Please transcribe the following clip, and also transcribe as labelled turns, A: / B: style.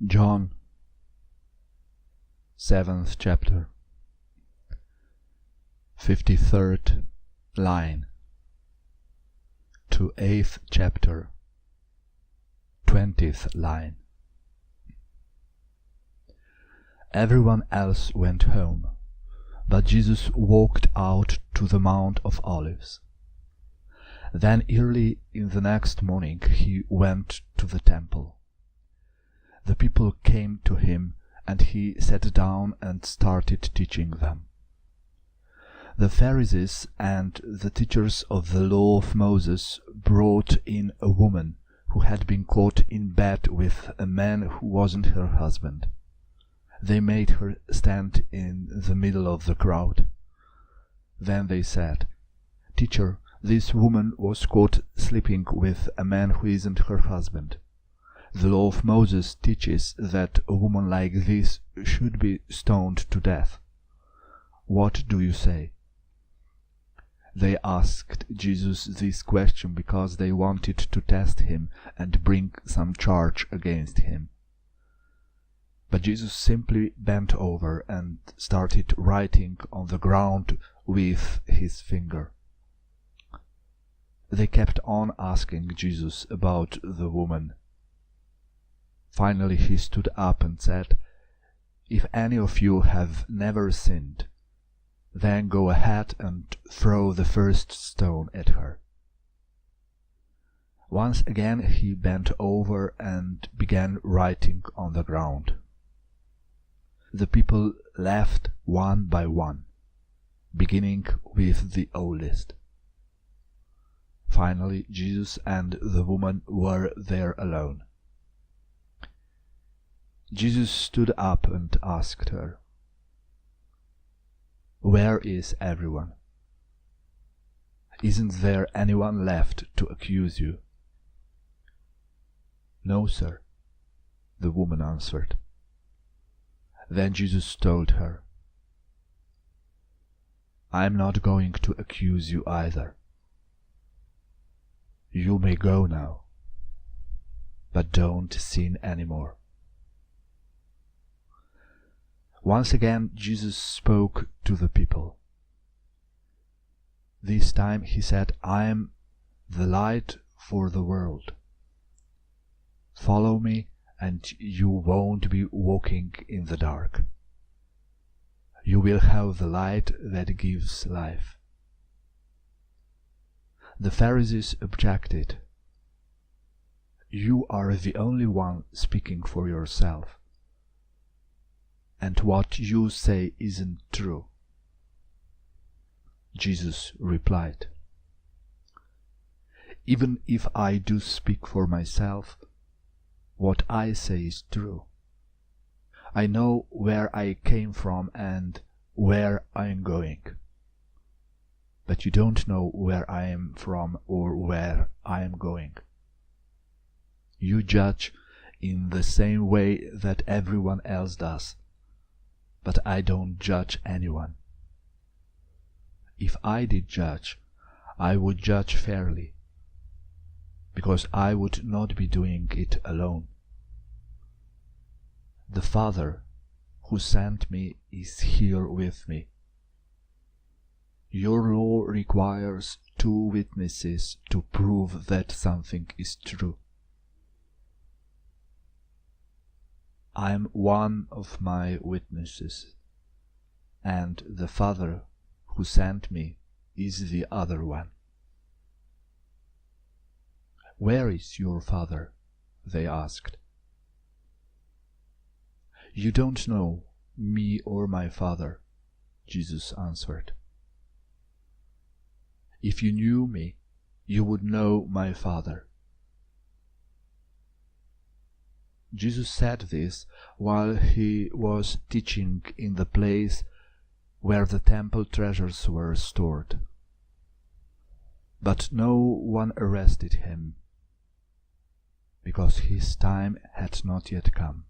A: John, 7th chapter, 53rd line, to 8th chapter, 20th line. Everyone else went home, but Jesus walked out to the Mount of Olives. Then early in the next morning he went to the temple. The people came to him, and he sat down and started teaching them. The Pharisees and the teachers of the law of Moses brought in a woman who had been caught in bed with a man who wasn't her husband. They made her stand in the middle of the crowd. Then they said, "Teacher, this woman was caught sleeping with a man who isn't her husband. The law of Moses teaches that a woman like this should be stoned to death. What do you say?" They asked Jesus this question because they wanted to test him and bring some charge against him. But Jesus simply bent over and started writing on the ground with his finger. They kept on asking Jesus about the woman. Finally he stood up and said, "If any of you have never sinned, then go ahead and throw the first stone at her." Once again he bent over and began writing on the ground. The people left one by one, beginning with the oldest. Finally Jesus and the woman were there alone. Jesus stood up and asked her, "Where is everyone? Isn't there anyone left to accuse you?" "No, sir," the woman answered. Then Jesus told her, "I'm not going to accuse you either. You may go now, but don't sin anymore." Once again Jesus spoke to the people. This time he said, "I am the light for the world. Follow me and you won't be walking in the dark. You will have the light that gives life." The Pharisees objected. "You are the only one speaking for yourself, and what you say isn't true." Jesus replied, "Even if I do speak for myself, what I say is true. I know where I came from and where I am going. But you don't know where I am from or where I am going. You judge in the same way that everyone else does, but I don't judge anyone. If I did judge, I would judge fairly, because I would not be doing it alone. The Father who sent me is here with me. Your law requires 2 witnesses to prove that something is true. I am one of my witnesses, and the Father who sent me is the other one." "Where is your Father?" they asked. "You don't know me or my Father," Jesus answered. "If you knew me, you would know my Father." Jesus said this while he was teaching in the place where the temple treasures were stored. But no one arrested him, because his time had not yet come.